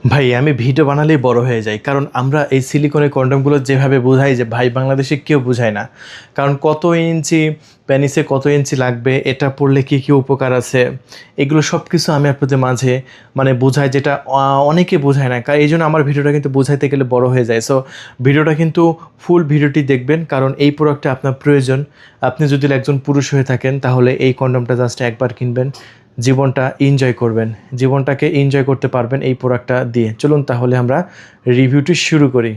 ভাই আমি ভিডিও বানালেই বড় হয়ে যাই, কারণ আমরা এই সিলিকনের কন্ডমগুলো যেভাবে বোঝাই যে ভাই বাংলাদেশে কেউ বোঝায় না। কারণ কত ইঞ্চি প্যানিসে কত ইঞ্চি লাগবে, এটা পড়লে কী কী উপকার আছে, এগুলো সব কিছু আমি আপনাদের মাঝে মানে বোঝাই, যেটা অনেকে বোঝায় না। কারণ এই জন্য আমার ভিডিওটা কিন্তু বোঝাইতে গেলে বড় হয়ে যায়। সো ভিডিওটা কিন্তু ফুল ভিডিওটি দেখবেন, কারণ এই প্রোডাক্টটা আপনার প্রয়োজন। আপনি যদি একজন পুরুষ হয়ে থাকেন তাহলে এই কন্ডমটা জাস্ট একবার কিনবেন, জীবনটা এনজয় করবেন, জীবনটাকে এনজয় করতে পারবেন এই প্রোডাক্টটা দিয়ে। চলুন তাহলে আমরা রিভিউটি শুরু করি।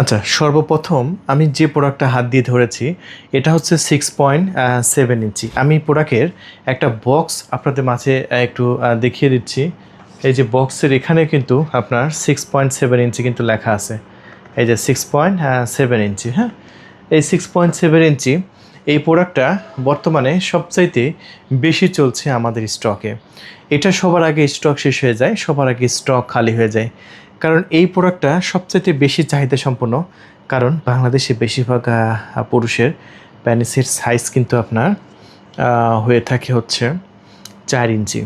আচ্ছা, সর্বপ্রথম আমি যে প্রোডাক্টটা হাত দিয়ে ধরেছি এটা হচ্ছে 6.7 ইঞ্চি। আমি প্রোডাক্টের একটা বক্স আপনাদের মাঝে একটু দেখিয়ে দিচ্ছি। এই যে বক্সের এখানে কিন্তু আপনার 6.7 ইঞ্চি কিন্তু লেখা আছে। এই যে 6.7 ইঞ্চি, হ্যাঁ, এই 6.7 ইঞ্চি এই প্রোডাক্টটা বর্তমানে সবচাইতে বেশি চলছে আমাদের স্টকে। এটা সবার আগে স্টক শেষ হয়ে যায়, সবার আগে স্টক খালি হয়ে যায়, কারণ এই প্রোডাক্টটা সবচাইতে বেশি চাহিদা সম্পন্ন। কারণ বাংলাদেশে বেশিরভাগ পুরুষের প্যানিসের সাইজ কিন্তু আপনার হয়ে থাকে হচ্ছে 4 ইঞ্চি।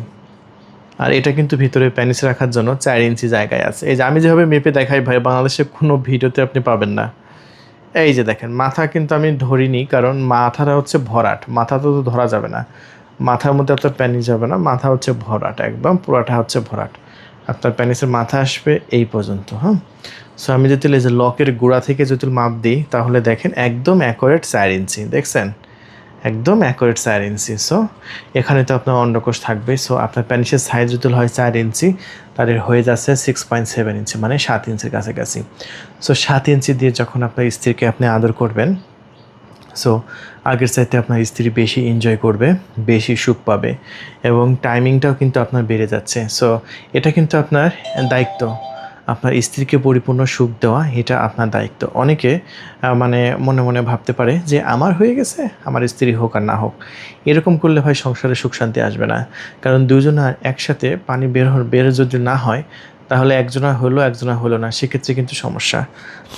আর এটা কিন্তু ভিতরে প্যানিস রাখার জন্য 4 ইঞ্চি জায়গায় আছে। এই যে আমি যেভাবে মেপে দেখাই ভাই, বাংলাদেশে কোনো ভিডিওতে আপনি পাবেন না। এই যে দেখেন, মাথা কিন্তু আমি ধরিনি, কারণ মাথাটা হচ্ছে ভরাট, মাথা তো ধরা যাবে না, মাথার মধ্যে আপনার প্যানিস যাবে না, মাথা হচ্ছে ভরাট, একদম পুরাটা হচ্ছে ভরাট। আপনার প্যানিসের মাথা আসবে এই পর্যন্ত, হ্যাঁ। সো আমি যদি এই যে লকের গোড়া থেকে যদি মাপ দিই তাহলে দেখেন একদম অ্যাকুরেট 4 ইঞ্চি, দেখছেন, একদম অ্যাকুরেট 4 ইঞ্চি। সো এখানে তো আপনার অন্ডকোষ থাকবে। সো আপনার প্যানিসের সাইজ যদি হয় 4 ইঞ্চি, তাদের হয়ে যাচ্ছে 6.7 ইঞ্চি, মানে 7 ইঞ্চির কাছাকাছি। সো 7 ইঞ্চি দিয়ে যখন আপনার স্ত্রীকে আপনি আদর করবেন, সো আগের চাইতে আপনার স্ত্রী বেশি এনজয় করবে, বেশি সুখ পাবে, এবং টাইমিংটাও কিন্তু আপনার বেড়ে যাচ্ছে। সো এটা কিন্তু আপনার দায়িত্ব, আপনার স্ত্রীকে পরিপূর্ণ সুখ দেওয়া এটা আপনার দায়িত্ব। অনেকে মানে মনে মনে ভাবতে পারে যে আমার হয়ে গেছে, আমার স্ত্রী হোক আর না হোক। এরকম করলে ভাই সংসারে সুখ শান্তি আসবে না, কারণ দুজনা একসাথে পানি বের যদি না হয় তাহলে একজনা হলো একজনা হলো না, সেক্ষেত্রে কিন্তু সমস্যা।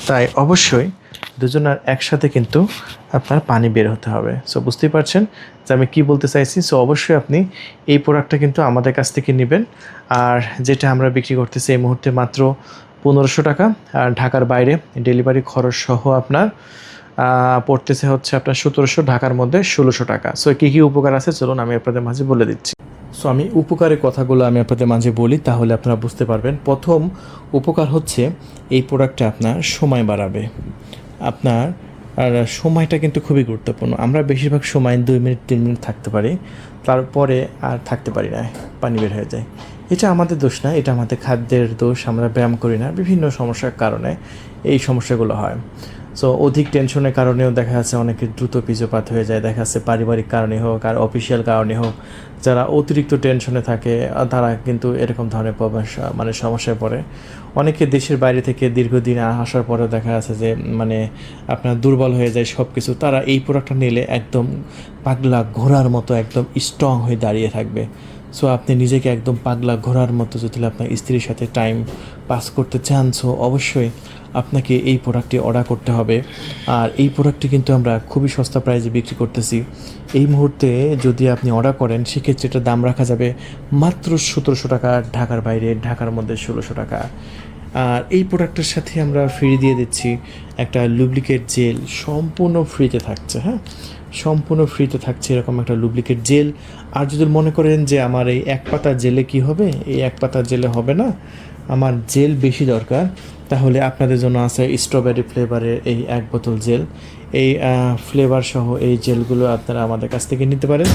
তাই অবশ্যই দুজনার একসাথে কিন্তু আপনার পানি বের হতে হবে। সো বুঝতেই পারছেন যে আমি কি বলতে চাইছি। সো অবশ্যই আপনি এই প্রোডাক্টটা কিন্তু আমাদের কাছ থেকে নেবেন। আর যেটা আমরা বিক্রি করতেছি এই মুহূর্তে মাত্র 1500 টাকা, আর ঢাকার বাইরে ডেলিভারি খরচ সহ আপনার পড়তেছে হচ্ছে আপনার 1700, ঢাকার মধ্যে 1600 টাকা। সো কী কী উপকার আছে চলুন আমি আপনাদের মাঝে বলে দিচ্ছি। সো আমি উপকারের কথাগুলো আমি আপনাদের মাঝে বলি, তাহলে আপনারা বুঝতে পারবেন। প্রথম উপকার হচ্ছে এই প্রোডাক্টটা আপনার সময় বাড়াবে। আপনার আর সময়টা কিন্তু খুবই গুরুত্বপূর্ণ। আমরা বেশিরভাগ সময় 2 মিনিট 3 মিনিট থাকতে পারি, তারপরে আর থাকতে পারি না, পানি বের হয়ে যায়। এটা আমাদের দোষ না, এটা আমাদের খাদ্যের দোষ, আমরা ব্যায়াম করি না, বিভিন্ন সমস্যার কারণে এই সমস্যাগুলো হয়। সো অধিক টেনশনের কারণেও দেখা যাচ্ছে অনেকের দ্রুত বীর্যপাত হয়ে যায়, দেখা যাচ্ছে পারিবারিক কারণে হোক আর অফিসিয়াল কারণে হোক। যারা অতিরিক্ত টেনশনে থাকে তারা কিন্তু এরকম ধরনের মানে সমস্যায় পড়ে। অনেকে দেশের বাইরে থেকে দীর্ঘদিন আসার পরেও দেখা যাচ্ছে যে মানে আপনার দুর্বল হয়ে যায় সব কিছু। তারা এই প্রোডাক্টটা নিলে একদম পাগলা ঘোড়ার মতো একদম স্ট্রং হয়ে দাঁড়িয়ে থাকবে। সো আপনি নিজেকে একদম পাগলা ঘোড়ার মতো যদি আপনার স্ত্রীর সাথে টাইম পাস করতে চান, সো অবশ্যই আপনাকে এই প্রোডাক্টটি অর্ডার করতে হবে। আর এই প্রোডাক্টটি কিন্তু আমরা খুবই সস্তা প্রাইসে বিক্রি করতেছি। এই মুহূর্তে যদি আপনি অর্ডার করেন সেক্ষেত্রে এটার দাম রাখা যাবে মাত্র 1700 টাকা, ঢাকার বাইরে ঢাকার মধ্যে 1600 টাকা। আর এই প্রোডাক্টের সাথে আমরা ফ্রি দিয়ে দিচ্ছি একটা লুব্রিকেট জেল, সম্পূর্ণ ফ্রিতে থাকছে, হ্যাঁ, সম্পূর্ণ ফ্রিতে থাকছে এরকম একটা লুব্রিকেট জেল। আর যদি মনে করেন যে আমার এই এক পাতা জেলে কি হবে, এই এক পাতা জেলে হবে না, আমার জেল বেশি দরকার, তাহলে আপনাদের জন্য আছে স্ট্রবেরি ফ্লেভারের এই 1 বোতল জেল। এই ফ্লেভার সহ এই জেলগুলো আপনারা আমাদের কাছ থেকে নিতে পারেন।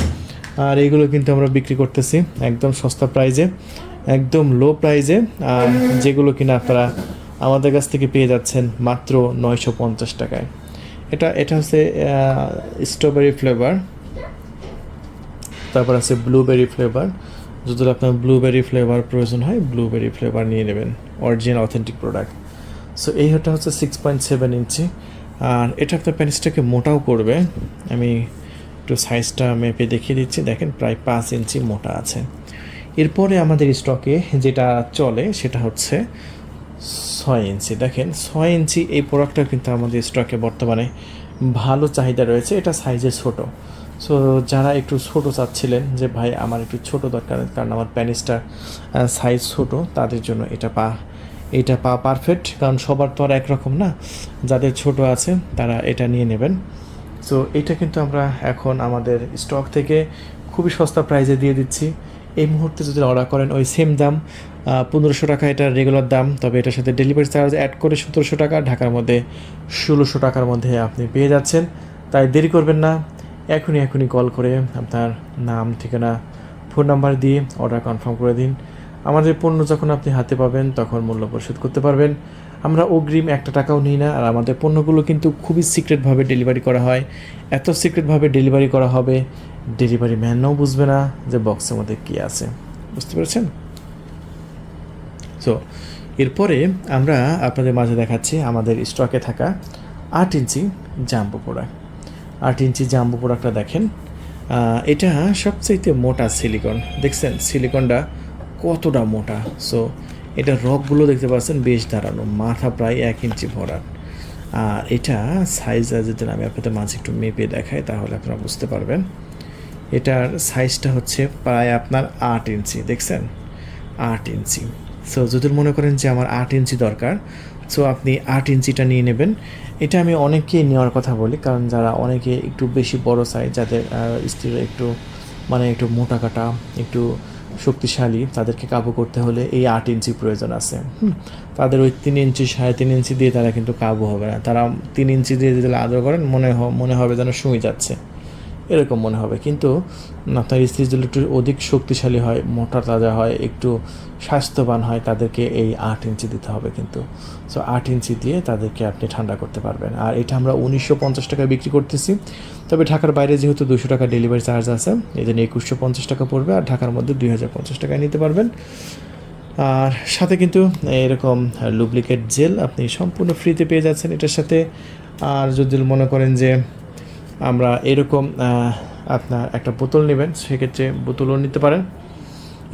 আর এইগুলো কিন্তু আমরা বিক্রি করতেছি একদম সস্তা প্রাইজে, একদম লো প্রাইজে, আর যেগুলো কিনা আপনারা আমাদের কাছ থেকে পেয়ে যাচ্ছেন মাত্র 950 টাকায়। এটা হচ্ছে স্ট্রবেরি ফ্লেভার, তারপর আছে ব্লুবেরি ফ্লেভার। যদি আপনার ব্লুবেরি ফ্লেভার প্রয়োজন হয় ব্লুবেরি ফ্লেভার নিয়ে নেবেন, অরিজিনাল অথেন্টিক প্রোডাক্ট। সো এইটা হচ্ছে 6.7 ইঞ্চি, আর এটা আপনার প্যানিসটাকে মোটাও করবে। আমি একটু সাইজটা মেপে দেখিয়ে দিচ্ছি, দেখেন প্রায় 5 ইঞ্চি মোটা আছে। এরপরে আমাদের স্টকে যেটা চলে সেটা হচ্ছে 6 ইঞ্চি। দেখেন 6 ইঞ্চি এই প্রোডাক্টটা কিন্তু আমাদের স্টকে বর্তমানে ভালো চাহিদা রয়েছে। এটা সাইজে ছোট। সো যারা একটু ছোটো চাচ্ছিলেন যে ভাই আমার একটু ছোট দরকার, কারণ আমার প্যানিসটা সাইজ ছোট, তাদের জন্য এটা পা পারফেক্ট, কারণ সবার তো আর একরকম না, যাদের ছোট আছে তারা এটা নিয়ে নেবেন। সো এটা কিন্তু আমরা এখন আমাদের স্টক থেকে খুবই সস্তা প্রাইসে দিয়ে দিচ্ছি। এই মুহূর্তে যদি অর্ডার করেন ওই সেম দাম 1500 টাকা এটার রেগুলার দাম, তবে এটার সাথে ডেলিভারি চার্জ অ্যাড করে 1700 টাকা, ঢাকার মধ্যে 1600 টাকার মধ্যে আপনি পেয়ে যাচ্ছেন। তাই দেরি করবেন না, এখনই কল করে আপনার নাম, ঠিকানা, ফোন নাম্বার দিয়ে অর্ডার কনফার্ম করে দিন। আমাদের পণ্য যখন আপনি হাতে পাবেন তখন মূল্য পরিশোধ করতে পারবেন। আমরা অগ্রিম 1 টাকাও নিই না, আর আমাদের পণ্যগুলো কিন্তু খুবই সিক্রেটভাবে ডেলিভারি করা হয়। এত সিক্রেটভাবে ডেলিভারি করা হবে, ডেলিভারি ম্যানও বুঝবে না যে বক্সের মধ্যে কী আছে। বুঝতে পেরেছেন? সো এরপরে আমরা আপনাদের মাঝে দেখাচ্ছি আমাদের স্টকে থাকা 8 ইঞ্চি জাম্বো প্রোডাক্ট। 8 ইঞ্চি জাম্বো প্রোডাক্টটা দেখেন, এটা সবচাইতে মোটা সিলিকন। দেখছেন সিলিকনটা কতটা মোটা? সো এটা রকগুলো দেখতে পাচ্ছেন বেশ দাঁড়ানো, মাথা প্রায় 1 ইঞ্চি ভরাট। আর এটা সাইজ যদি আমি আপনাদের মাঝে একটু মেপে দেখাই তাহলে আপনারা বুঝতে পারবেন। এটার সাইজটা হচ্ছে প্রায় আপনার 8 ইঞ্চি। দেখছেন 8 ইঞ্চি। সো যদি মনে করেন যে আমার 8 ইঞ্চি দরকার, সো আপনি 8 ইঞ্চিটা নিয়ে নেবেন। এটা আমি অনেককেই নেওয়ার কথা বলি, কারণ যারা অনেকে একটু বেশি বড় সাইজ, যাদের স্ত্রীরা একটু একটু মোটা কাটা, একটু শক্তিশালী, তাদেরকে কাবু করতে হলে এই 8 ইঞ্চি প্রয়োজন আছে। তাদের ওই 3 ইঞ্চি 3.5 ইঞ্চি দিয়ে তারা কিন্তু কাবু হবে না। তারা 3 ইঞ্চি দিয়ে যদি আদর করেন মনে হবে যেন সুই যাচ্ছে, এরকম মনে হবে। কিন্তু আপনার স্ত্রী যদি একটু অধিক শক্তিশালী হয়, মোটা তাজা হয়, একটু স্বাস্থ্যবান হয়, তাদেরকে এই 8 ইঞ্চি দিতে হবে কিন্তু। সো 8 ইঞ্চি দিয়ে তাদেরকে আপনি ঠান্ডা করতে পারবেন। আর এটা আমরা 1950 টাকায় বিক্রি করতেছি, তবে ঢাকার বাইরে যেহেতু 200 টাকা ডেলিভারি চার্জ আছে, এই জন্য 2150 টাকা পড়বে, আর ঢাকার মধ্যে 2050 টাকায় নিতে পারবেন। আর সাথে কিন্তু এরকম লুব্রিকেট জেল আপনি সম্পূর্ণ ফ্রিতে পেয়ে যাচ্ছেন এটার সাথে। আর যদি মনে করেন যে আমরা এরকম আপনার একটা বোতল নেবেন, সেক্ষেত্রে বোতলও নিতে পারেন।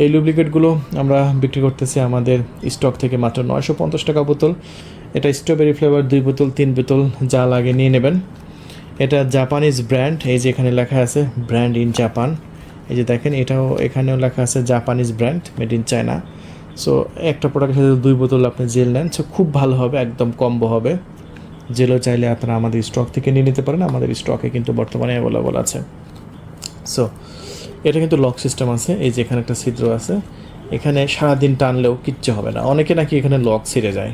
এই লুব্রিকেটগুলো আমরা বিক্রি করতেছি আমাদের স্টক থেকে মাত্র 950 টাকা বোতল। এটা স্ট্রবেরি ফ্লেভার 2 বোতল 3 বোতল যা লাগে নিয়ে নেবেন। এটা জাপানিজ ব্র্যান্ড, এই যে এখানে লেখা আছে ব্র্যান্ড ইন জাপান, এই যে দেখেন এটাও এখানেও লেখা আছে Japanese brand, made in China. So একটা প্রোডাক্টের সাথে 2 বোতল আপনি জেল নেন, সো খুব ভালো হবে, একদম কম্বো হবে। জেলও চাইলে আপনারা আমাদের স্টক থেকে নিয়ে নিতে পারেন, আমাদের স্টকে কিন্তু বর্তমানে অ্যাভেলেবল আছে। সো এটা কিন্তু লক সিস্টেম আছে, এই যে এখানে একটা ছিদ্র আছে, এখানে সারাদিন টানলেও কিচ্ছু হবে না। অনেকে নাকি এখানে লক ছিঁড়ে যায়।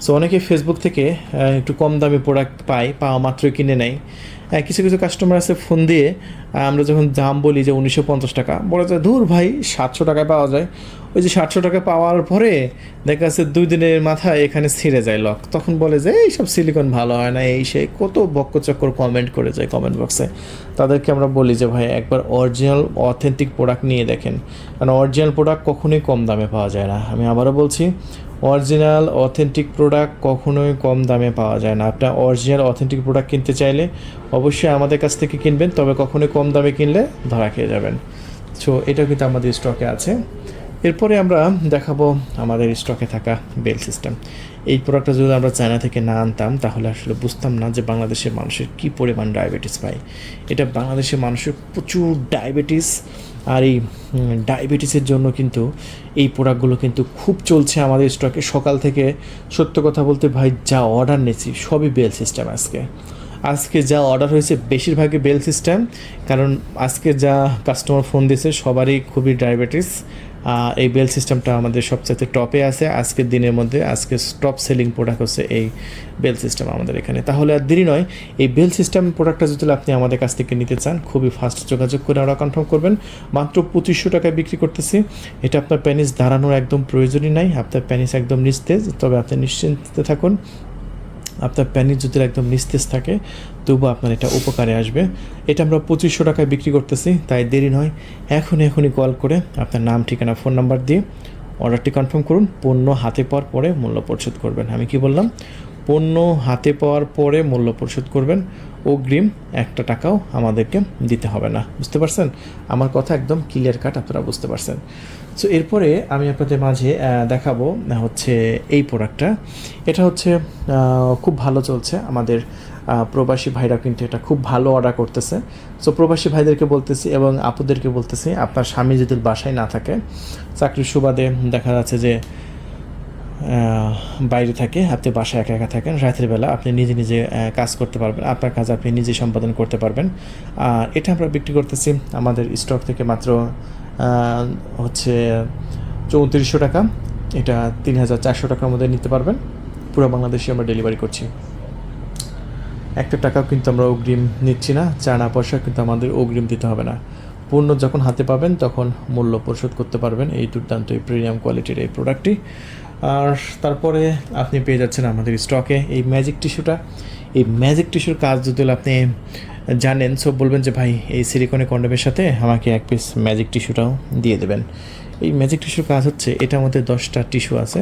সো অনেকে ফেসবুক থেকে একটু কম দামি প্রোডাক্ট পাওয়া মাত্রই কিনে নেয়। কিছু কাস্টমার আছে ফোন দিয়ে, আমরা যখন দাম বলি যে 1950 টাকা, বলে যায় ধুর ভাই 700 টাকায় পাওয়া যায়। ওই যে 700 টাকা পাওয়ার পরে দেখা যাচ্ছে 2 দিনের মাথায় এখানে ছিঁড়ে যায় লক, তখন বলে যে এইসব সিলিকন ভালো হয় না, এই সেই কত বক্কচক্কর কমেন্ট করে যায় কমেন্ট বক্সে। তাদেরকে আমরা বলি যে ভাই একবার অরিজিনাল অথেন্টিক প্রোডাক্ট নিয়ে দেখেন, কারণ অরিজিনাল প্রোডাক্ট কখনোই কম দামে পাওয়া যায় না। আমি আবারও বলছি, অরিজিনাল অথেন্টিক প্রোডাক্ট কখনোই কম দামে পাওয়া যায় না। আপনার অরিজিনাল অথেন্টিক প্রোডাক্ট কিনতে চাইলে অবশ্যই আমাদের কাছ থেকে কিনবেন, তবে কখনোই কম দামে কিনলে ধরা খেয়ে যাবেন। সো এটা কিন্তু আমাদের স্টকে আছে। এরপরে আমরা দেখাবো আমাদের স্টকে থাকা বেল সিস্টেম। এই প্রোডাক্টটা যদি আমরা চায়না থেকে না আনতাম তাহলে আসলে বুঝতাম না যে বাংলাদেশের মানুষের কী পরিমাণ ডায়াবেটিস পায়। এটা বাংলাদেশের মানুষের প্রচুর ডায়াবেটিস, আর এই ডায়াবেটিসের জন্য কিন্তু এই প্রোডাক্টগুলো কিন্তু খুব চলছে আমাদের স্টকে। সকাল থেকে সত্য কথা বলতে ভাই যা অর্ডার নিয়েছি সবই বেল সিস্টেম। আজকে যা অর্ডার হয়েছে বেশিরভাগই বেল সিস্টেম, কারণ আজকে যা কাস্টমার ফোন দিয়েছে সবারই খুবই ডায়াবেটিস। এই বেল সিস্টেমটা আমাদের সবচেয়ে টপে আছে আজকের দিনের মধ্যে। আজকে টপ সেলিং প্রোডাক্ট হচ্ছে এই বেল সিস্টেম আমাদের এখানে। তাহলে আর দেরি নয়, এই বেল সিস্টেম প্রোডাক্টটা যদি আপনি আমাদের কাছ থেকে নিতে চান খুবই ফাস্ট যোগাযোগ করে আমরা কনফার্ম করবেন। মাত্র 2500 টাকায় বিক্রি করতেছি। এটা আপনার প্যানিস দাঁড়ানোর একদম প্রয়োজনই নাই, আপনার প্যানিস একদম নিস্তেজ, তবে আপনি নিশ্চিন্তে থাকুন। আপনার প্যানিস যদি একদম নিস্তেজ থাকে তবু আপনার এটা উপকারে আসবে। এটা আমরা 2500 টাকায় বিক্রি করতেছি, তাই দেরি নয়, এখনই কল করে আপনার নাম, ঠিকানা, ফোন নাম্বার দিয়ে অর্ডারটি কনফার্ম করুন। পণ্য হাতে পাওয়ার পরে মূল্য পরিশোধ করবেন। আমি কি বললাম? পণ্য হাতে পাওয়ার পরে মূল্য পরিশোধ করবেন, অগ্রিম 1 টাকাও আমাদেরকে দিতে হবে না। বুঝতে পারছেন? আমার কথা একদম ক্লিয়ার কাট, আপনারা বুঝতে পারছেন। সো এরপরে আমি আপনাদের মাঝে দেখাবো হচ্ছে এই প্রোডাক্টটা। এটা হচ্ছে খুব ভালো চলছে আমাদের প্রবাসী ভাইরা কিন্তু এটা খুব ভালো অর্ডার করতেছে। সো প্রবাসী ভাইদেরকে বলতেছি এবং আপুদেরকে বলতেছি, আপনার স্বামী যদি বাসায় না থাকে, চাকরির সুবাদে দেখা যাচ্ছে যে বাইরে থাকে, আপনি বাসায় একা একা থাকেন, রাতের বেলা আপনি নিজে নিজে কাজ করতে পারবেন, আপনার কাজ আপনি নিজে সম্পাদন করতে পারবেন। আর এটা আমরা বিক্রি করতেছি আমাদের স্টক থেকে মাত্র হচ্ছে 3400 টাকা। এটা 3400 টাকার মধ্যে নিতে পারবেন। পুরো বাংলাদেশে আমরা ডেলিভারি করছি। একটা টাকাও কিন্তু আমরা অগ্রিম নিচ্ছি না, চানা পয়সা কিন্তু আমাদের অগ্রিম দিতে হবে না। পণ্য যখন হাতে পাবেন তখন মূল্য পরিশোধ করতে পারবেন এই দুর্দান্ত এই প্রিমিয়াম কোয়ালিটির এই প্রোডাক্টটি। আর তারপরে আপনি পেয়ে যাচ্ছেন আমাদের স্টকে এই ম্যাজিক টিস্যুটা। এই ম্যাজিক টিস্যুর কাজ যদি আপনি জানেন, সো বলবেন যে ভাই এই সিলিকনের কন্ডোমের সাথে আমাকে এক পিস ম্যাজিক টিস্যুটাও দিয়ে দেবেন। এই ম্যাজিক টিস্যুর কাজ হচ্ছে, এটার মধ্যে 10টা টিস্যু আছে।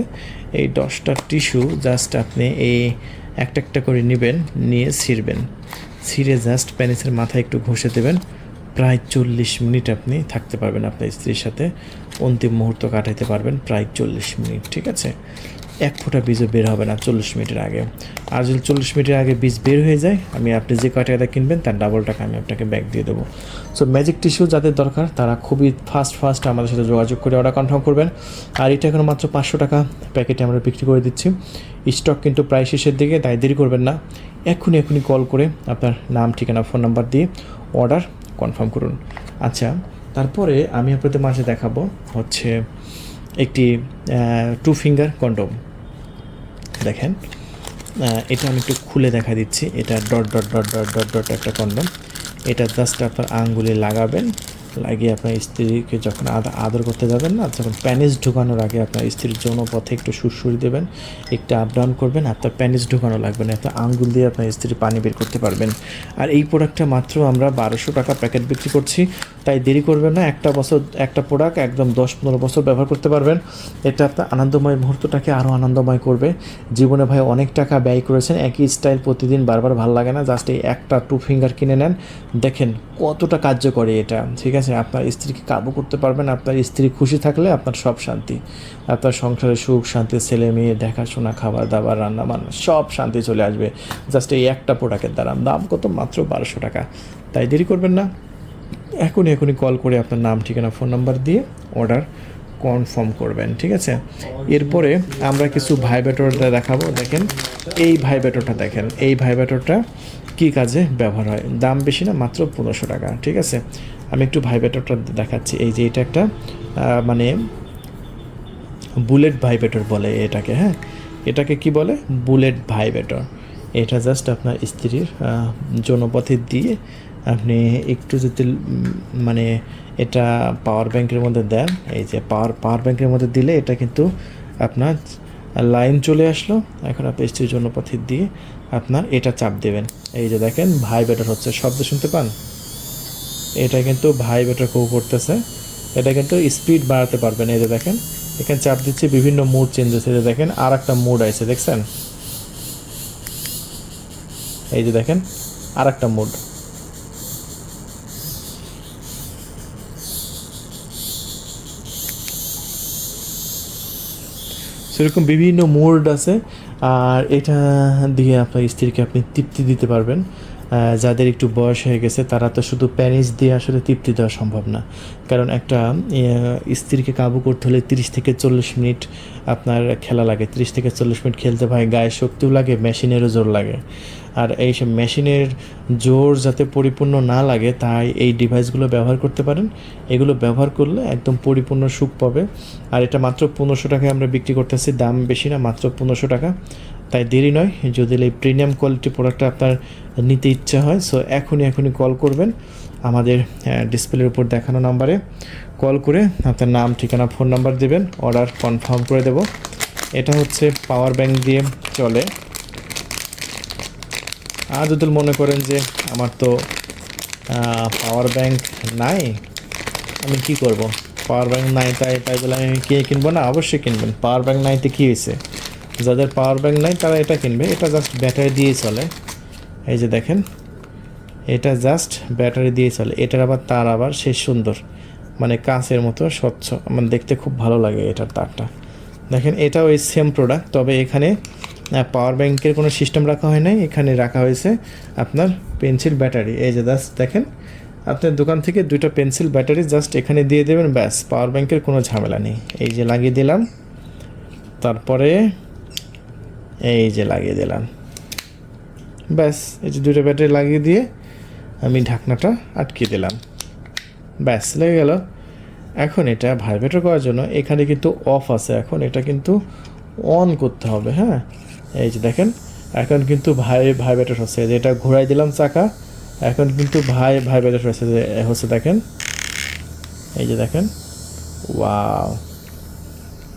এই 10টা টিস্যু জাস্ট আপনি এই একটা একটা করে নেবেন, নিয়ে ছিঁড়বেন, ছিঁড়ে জাস্ট প্যানিসের মাথায় একটু ঘষে দেবেন। প্রায় 40 মিনিট আপনি থাকতে পারবেন আপনার স্ত্রীর সাথে, অন্তিম মুহূর্ত কাটাইতে পারবেন প্রায় 40 মিনিট। ঠিক আছে, এক ফোঁটা বীজও বের হবে না 40 মিনিটের আগে। আর যদি 40 মিনিটের আগে বীজ বের হয়ে যায়, আপনি যে কয় টাকা কিনবেন তার ডাবল টাকা আমি আপনাকে ব্যাক দিয়ে দেবো। সো ম্যাজিক টিস্যু যাদের দরকার তারা খুবই ফাস্ট আমাদের সাথে যোগাযোগ করে অর্ডার কনফার্ম করবেন। আর এটা এখন মাত্র 500 টাকা প্যাকেটে আমরা বিক্রি করে দিচ্ছি। স্টক কিন্তু প্রায় শেষের দিকে, তাই দেরি করবেন না, এখনই কল করে আপনার নাম, ঠিকানা, ফোন নাম্বার দিয়ে অর্ডার কনফার্ম করুন। আচ্ছা, তারপরে আমি আপনাদের মাঝে দেখাবো হচ্ছে একটি 2 ফিঙ্গার কন্ডোম। দেখেন, এটা আমি একটু খুলে দেখা দিচ্ছি। এটা dot dot dot dot dot dot একটা কন্ডোম। এটা জাস্ট আপনার আঙ্গুলে লাগাবেন, লাগিয়ে আপনার স্ত্রীকে যখন আদর করতে যাবেন না, যখন প্যানিস ঢুকানোর আগে আপনার স্ত্রীর যৌন পথে একটু সুরসুরি দেবেন, একটু আপ ডাউন করবেন, আপনার প্যানিস ঢুকানো লাগবে না, আপনার আঙ্গুল দিয়ে আপনার স্ত্রীর পানি বের করতে পারবেন। আর এই প্রোডাক্টটা মাত্র আমরা 1200 টাকা প্যাকেট বিক্রি করছি, তাই দেরি করবেন না। একটা প্রোডাক্ট একদম 10-15 বছর ব্যবহার করতে পারবেন। এটা আপনার আনন্দময় মুহূর্তটাকে আরও আনন্দময় করবে। জীবনে ভাই অনেক টাকা ব্যয় করেছেন, একই স্টাইল প্রতিদিন বারবার ভালো লাগে না, জাস্ট এই একটা 2 ফিঙ্গার কিনে নেন, দেখেন কতটা কার্যকরী এটা। ঠিক আছে, আপনার স্ত্রীকে কাবু করতে পারবেন। আপনার স্ত্রী খুশি থাকলে আপনার সব শান্তি, আপনার সংসারে সুখ শান্তি, ছেলে মেয়ে দেখাশোনা, খাবার দাবার, রান্না বান্না সব শান্তি চলে আসবে জাস্ট এই একটা প্রোডাক্টের দ্বারা। দাম কত? মাত্র 1200 টাকা। তাই দেরি করবেন না, এখনই কল করে আপনার নাম, ঠিকানা, ফোন নাম্বার দিয়ে অর্ডার কনফার্ম করবেন। ঠিক আছে, এরপরে আমরা কিছু ভাইব্রেটরটা দেখাবো। দেখেন এই ভাইব্রেটরটা, দেখেন এই ভাইব্রেটরটা কী কাজে ব্যবহার হয়। দাম বেশি না, মাত্র 1500 টাকা। ঠিক আছে, আমি একটু ভাইব্রেটরটা দেখাচ্ছি। এই যে এটা একটা মানে বুলেট ভাইব্রেটর বলে এটাকে। হ্যাঁ, এটাকে কি বলে? Bullet vibrator. এটা জাস্ট আপনার স্ত্রীর যৌনপথে দিয়ে আপনি একটু যদি মানে এটা পাওয়ার ব্যাংকের মধ্যে দেন, এই যে পাওয়ার ব্যাংকের মধ্যে দিলে এটা কিন্তু আপনার লাইন চলে আসলো। এখন আপনি স্ত্রীর যৌনপথে দিয়ে আপনার এটা চাপ দেবেন, এই যে দেখেন ভাইব্রেটর হচ্ছে, শব্দ শুনতে পান? এটা কিন্তু ভাইব্রেটর করতেছে। এটা কিন্তু স্পিড বাড়াতে পারবেন। এই যে দেখেন এখানে চাপ দিচ্ছে, বিভিন্ন মুড চেঞ্জ হচ্ছে। এই যে দেখেন আর একটা মুড আছে, দেখছেন? এই যে দেখেন আর একটা মুড। সেরকম বিভিন্ন মোড আছে। আর এটা দিয়ে আপনার স্ত্রীকে আপনি তৃপ্তি দিতে পারবেন। যাদের একটু বয়স হয়ে গেছে তারা তো শুধু প্যানিস দিয়ে আসলে তৃপ্তি দেওয়া সম্ভব না, কারণ একটা স্ত্রীকে কাবু করতে হলে 30 থেকে 40 মিনিট আপনার খেলা লাগে। 30 থেকে 40 মিনিট খেলতে ভাই গায়ে শক্তিও লাগে, মেশিনেরও জোর লাগে। আর এই সব মেশিনের জোর যাতে পরিপূর্ণ না লাগে, তাই এই ডিভাইসগুলো ব্যবহার করতে পারেন। এগুলো ব্যবহার করলে একদম পরিপূর্ণ সুখ পাবে। আর এটা মাত্র 1500 টাকায় আমরা বিক্রি করতেছি, দাম বেশি না, মাত্র 1500 টাকা। তাই দেরি নয়, যদি এই প্রিমিয়াম কোয়ালিটি প্রোডাক্টটা আপনার নিতে ইচ্ছা হয়, সো এখনই কল করবেন আমাদের ডিসপ্লের উপর দেখানো নাম্বারে। কল করে আপনার নাম, ঠিকানা, ফোন নাম্বার দেবেন, অর্ডার কনফার্ম করে দেব। এটা হচ্ছে পাওয়ার ব্যাংক দিয়ে চলে। আর যদি মনে করেন যে আমার তো পাওয়ার ব্যাংক নাই, আমি কি করব? পাওয়ার ব্যাংক নাই, তাই বলে আমি কিনবো না? অবশ্যই কিনবেন। পাওয়ার ব্যাংক নাইতে কী হয়েছে? যাদের পাওয়ার ব্যাংক নাই তারা এটা কিনবে। এটা জাস্ট ব্যাটারি দিয়ে চলে। এই যে দেখেন, এটা জাস্ট ব্যাটারি দিয়ে চলে। এটার আবার তার আবার সে সুন্দর, মানে কাঁচের মতো স্বচ্ছ, আমার দেখতে খুব ভালো লাগে এটার তারটা। দেখেন এটা ওই সেম প্রোডাক্ট, তবে এখানে পাওয়ার ব্যাংকের কোনো সিস্টেম রাখা হয় নাই, এখানে রাখা হয়েছে আপনার পেন্সিল ব্যাটারি। এই যে জাস্ট দেখেন, আপনার দোকান থেকে 2টা পেন্সিল ব্যাটারি জাস্ট এখানে দিয়ে দেবেন, ব্যাস পাওয়ার ব্যাংকের কোনো ঝামেলা নেই। এই যে লাগিয়ে দিলাম, তারপরে এই যে লাগিয়ে দিলাম, ব্যাস এই যে 2টা ব্যাটারি লাগিয়ে দিয়ে আমি ঢাকনাটা আটকে দিলাম, ব্যাস লেগে গেল। এখন এটা ভাইব্রেটর করার জন্য এখানে কিন্তু অফ আছে, এখন এটা কিন্তু অন করতে হবে। হ্যাঁ, এই যে দেখেন এখন কিন্তু ভাইব্রেটর হচ্ছে, যে এটা ঘোরাই দিলাম চাকা, এখন কিন্তু ভাইব্রেটর হচ্ছে দেখেন, এই যে দেখেন, ওয়াও।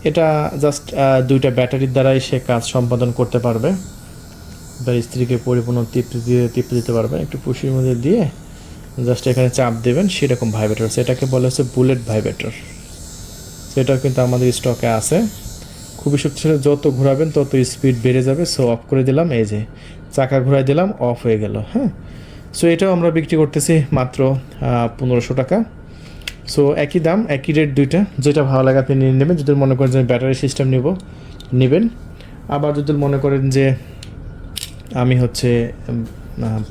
এটা জাস্ট 2টা ব্যাটারির দ্বারাই সে কাজ সম্পাদন করতে পারবে, তার স্ত্রীকে পরিপূর্ণ তৃপ্তি দিতে পারবে। একটু পুশির মধ্যে দিয়ে জাস্ট এখানে চাপ দেবেন, সেরকম ভাইব্রেটর, সেটাকে বলা হচ্ছে বুলেট ভাইব্রেটর। সেটাও কিন্তু আমাদের স্টকে আছে, খুবই শক্তিশালী, যত ঘোরাবেন তত স্পিড বেড়ে যাবে। সো অফ করে দিলাম, এই যে চাকা ঘোরাই দিলাম, অফ হয়ে গেল। হ্যাঁ, সো এটাও আমরা বিক্রি করতেছি মাত্র 1500 টাকা। সো একই দাম, একই রেট, 2টা, যেটা ভালো লাগে আপনি নিয়ে নেবেন। যদি মনে করেন যে ব্যাটারি সিস্টেম নেবেন, আবার যদি মনে করেন যে আমি হচ্ছে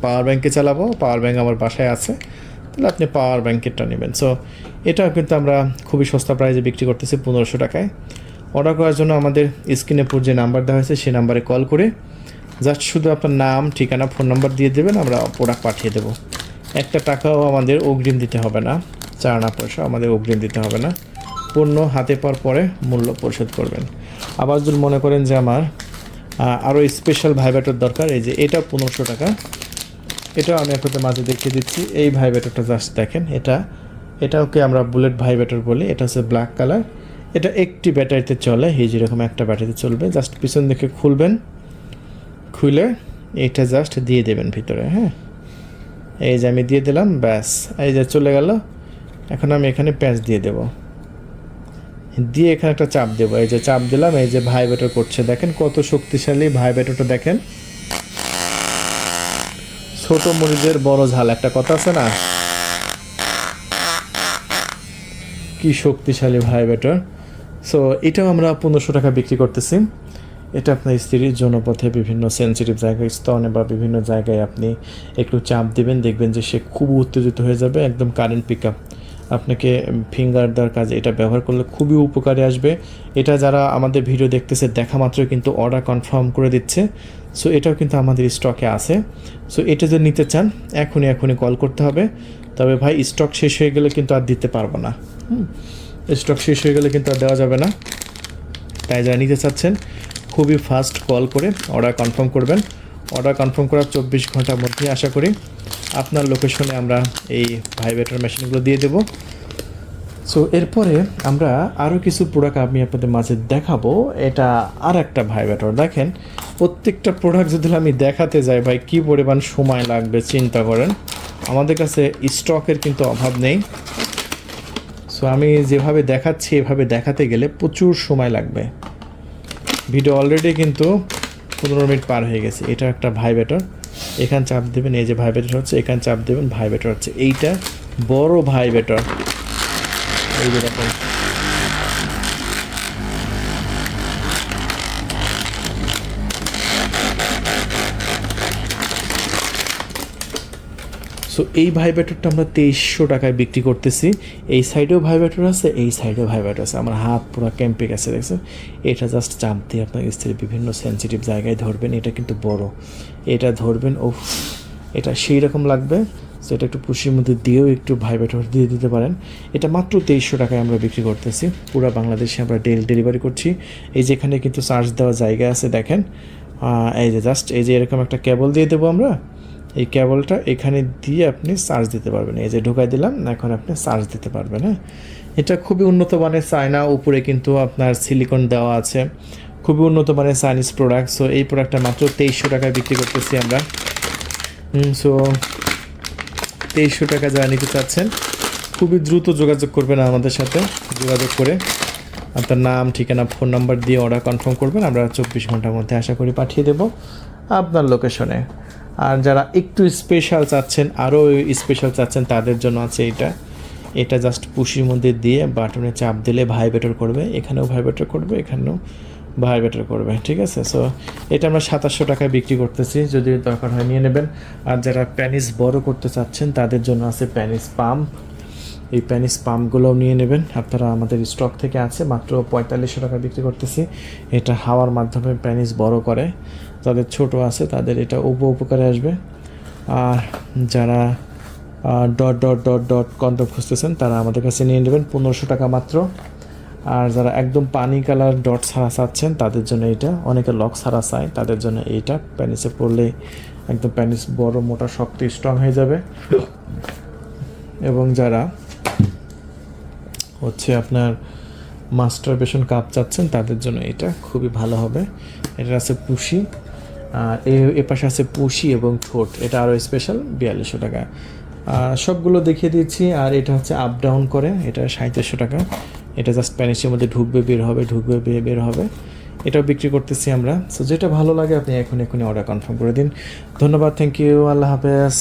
পাওয়ার ব্যাংকে চালাবো, পাওয়ার ব্যাংক আমার বাসায় আছে, তাহলে আপনি পাওয়ার ব্যাংকেরটা নেবেন। সো এটাও কিন্তু আমরা খুবই সস্তা প্রাইসে বিক্রি করতেছি 1500 টাকায়। অর্ডার করার জন্য আমাদের স্ক্রিনে যে নাম্বার দেওয়া হয়েছে সেই নাম্বারে কল করে জাস্ট শুধু আপনার নাম, ঠিকানা, ফোন নাম্বার দিয়ে দেবেন, আমরা প্রোডাক্ট পাঠিয়ে দেবো। একটা টাকাও আমাদের অগ্রিম দিতে হবে না, চালানা পয়সা আমাদের অগ্রিম দিতে হবে না, পণ্য হাতে পাওয়ার পরে মূল্য পরিশোধ করবেন। আবার যদি মনে করেন যে আমার আরও স্পেশাল ভাইব্রেটর দরকার, এই যে এটা 1500 টাকা, এটাও আমি আপনাদের মাঝে দেখিয়ে দিচ্ছি। এই ভাইব্রেটরটা জাস্ট দেখেন, এটাকে আমরা বুলেট ভাইব্রেটর বলি। এটা হচ্ছে ব্ল্যাক কালার, এটা একটি ব্যাটারিতে চলে, এই যেরকম একটা ব্যাটারিতে চলবে। জাস্ট পিছন দিকে খুলবেন, খুলে এটা জাস্ট দিয়ে দেবেন ভিতরে। হ্যাঁ, এই যে আমি দিয়ে দিলাম, ব্যাস এই যে চলে গেল। এখন আমি এখানে প্যাঁচ দিয়ে দেব, দিয়ে এখানে একটা চাপ দেবো, এই যে চাপ দিলাম, এই যে ভাইব্রেটর করছে, দেখেন কত শক্তিশালী ভাইব্রেটরটা। দেখেন ছোট মরিচের বড় ঝাল, একটা কথা আছে না, কি শক্তিশালী ভাইব্রেটর। সো এটাও আমরা 1500 টাকা বিক্রি করতেছি। এটা আপনার স্ত্রীর জনপথে বিভিন্ন সেন্সিটিভ জায়গায়, স্তনে বা বিভিন্ন জায়গায় আপনি একটু চাপ দেবেন, দেখবেন যে সে খুব উত্তেজিত হয়ে যাবে, একদম কারেন্ট পিক আপ। আপনাকে ফিঙ্গার দেওয়ার কাজে এটা ব্যবহার করলে খুবই উপকারে আসবে। এটা যারা আমাদের ভিডিও দেখতেছে, দেখা মাত্রই কিন্তু অর্ডার কনফার্ম করে দিচ্ছে। সো এটাও কিন্তু আমাদের স্টকে আছে। সো এটা যদি নিতে চান এখনই কল করতে হবে। তবে ভাই স্টক শেষ হয়ে গেলে কিন্তু আর দিতে পারবো না, স্টক শেষ হয়ে গেলে কিন্তু আর দেওয়া যাবে না। তাই যারা নিতে চাচ্ছেন খুবই ফাস্ট কল করে অর্ডার কনফার্ম করবেন। অর্ডার কনফার্ম করার 24 ঘন্টার মধ্যে আশা করি আপনার লোকেশনে আমরা এই ভাইব্রেটর মেশিনগুলো দিয়ে দেব। সো এরপরে আমরা আরও কিছু প্রোডাক্ট আমি আপনাদের মাঝে দেখাবো। এটা আর একটা ভাইব্রেটর, দেখেন প্রত্যেকটা প্রোডাক্ট যদি আমি দেখাতে যাই ভাই কী পরিমাণ সময় লাগবে চিন্তা করেন। আমাদের কাছে স্টকের কিন্তু অভাব নেই। সো আমি যেভাবে দেখাচ্ছি এভাবে দেখাতে গেলে প্রচুর সময় লাগবে। ভিডিও অলরেডি কিন্তু 15 মিনিট পার হয়ে গেছে। এটা একটা ভাইব্রেটর, এখানে চাপ দেবেন, এই যে ভাইব্রেটর হচ্ছে, এখানে চাপ দেবেন, ভাইব্রেটর হচ্ছে। এইটা বড় ভাইব্রেটর, এই যে দেখুন, সো এই ভাইব্রেটরটা আমরা 2300 টাকায় বিক্রি করতেছি। এই সাইডেও ভাইব্রেটর আছে, এই সাইডেও ভাইব্রেটর আছে, আমার হাত পুরো ক্যাম্পে গেছে দেখছেন। এটা জাস্ট চাপ দিয়ে আপনার স্ত্রীর বিভিন্ন সেন্সিটিভ জায়গায় ধরবেন। এটা কিন্তু বড়, এটা ধরবেন, ও এটা সেই রকম লাগবে। সেটা একটু পুশির মধ্যে দিয়েও একটু ভাইব্রেটর দিয়ে দিতে পারেন। এটা মাত্র 2300 টাকায় আমরা বিক্রি করতেছি। পুরো বাংলাদেশে আমরা ডেলিভারি করছি। এই যেখানে কিন্তু চার্জ দেওয়ার জায়গা আছে দেখেন, এই যে জাস্ট এই যে এরকম একটা কেবল দিয়ে দেবো আমরা। এই কেবলটা এখানে দিয়ে আপনি চার্জ দিতে পারবেন, এই যে ঢুকাই দিলাম, এখন আপনি চার্জ দিতে পারবেন। হ্যাঁ, এটা খুবই উন্নত মানের চায়না, উপরে কিন্তু আপনার সিলিকন দেওয়া আছে, খুবই উন্নত মানের চাইনিজ প্রোডাক্ট। সো এই প্রোডাক্টটা মাত্র 2300 টাকায় বিক্রি করতেছি আমরা। সো 2300 টাকা যারা নিতে চাচ্ছেন খুবই দ্রুত যোগাযোগ করবেন আমাদের সাথে। যোগাযোগ করে আপনার নাম, ঠিকানা, ফোন নাম্বার দিয়ে অর্ডার কনফার্ম করবেন। আমরা 24 ঘন্টার মধ্যে আশা করি পাঠিয়ে দেব আপনার লোকেশনে। আর যারা একটু স্পেশাল চাচ্ছেন, আরও স্পেশাল চাচ্ছেন, তাদের জন্য আছে এটা জাস্ট পুশির মধ্যে দিয়ে বাটনে চাপ দিলে ভাইব্রেটর করবে, এখানেও ভাইব্রেটর করবে, এখানেও ভাই বেটার করবে, ঠিক আছে। সো এটা আমরা 2700 টাকায় বিক্রি করতেছি, যদি দরকার হয় নিয়ে নেবেন। আর যারা প্যানিস বড় করতে চাচ্ছেন তাদের জন্য আছে প্যানিস পাম্প, এই প্যানিস পাম্পগুলোও নিয়ে নেবেন আপনারা, আমাদের স্টক থেকে আছে, মাত্র 4500 টাকা বিক্রি করতেছি। এটা হাওয়ার মাধ্যমে প্যানিস বড় করে, যাদের ছোট আছে তাদের এটা উপকারে আসবে। আর যারা dot dot dot dot condom খুঁজতেছেন তারা আমাদের কাছে নিয়ে নেবেন 1500 টাকা মাত্র। আর যারা একদম পানি কালার ডট ছাড়া চাচ্ছেন তাদের জন্য এইটা, অনেকে লক ছাড়া চায় তাদের জন্য এইটা, প্যানিসে পড়লে একদম প্যানিস বড় মোটা শক্ত স্ট্রং হয়ে যাবে। এবং যারা হচ্ছে আপনার মাস্টারবেশন কাপ চাচ্ছেন তাদের জন্য এটা খুবই ভালো হবে। এটা আছে পুশি, আর এ পাশে আছে পুশি এবং ঠোঁট, এটা আরও স্পেশাল 4200 টাকা। সবগুলো দেখিয়ে দিচ্ছি। আর এটা হচ্ছে আপ ডাউন করে, এটা 3700 টাকা। এটা জাস্ট প্যানিসের মধ্যে ঢুকবে বের হবে, ঢুকবে বের হবে, এটাও বিক্রি করতেছি আমরা। সো যেটা ভালো লাগে আপনি এখনই অর্ডার কনফার্ম করে দিন। ধন্যবাদ, থ্যাংক ইউ, আল্লাহ হাফেজ।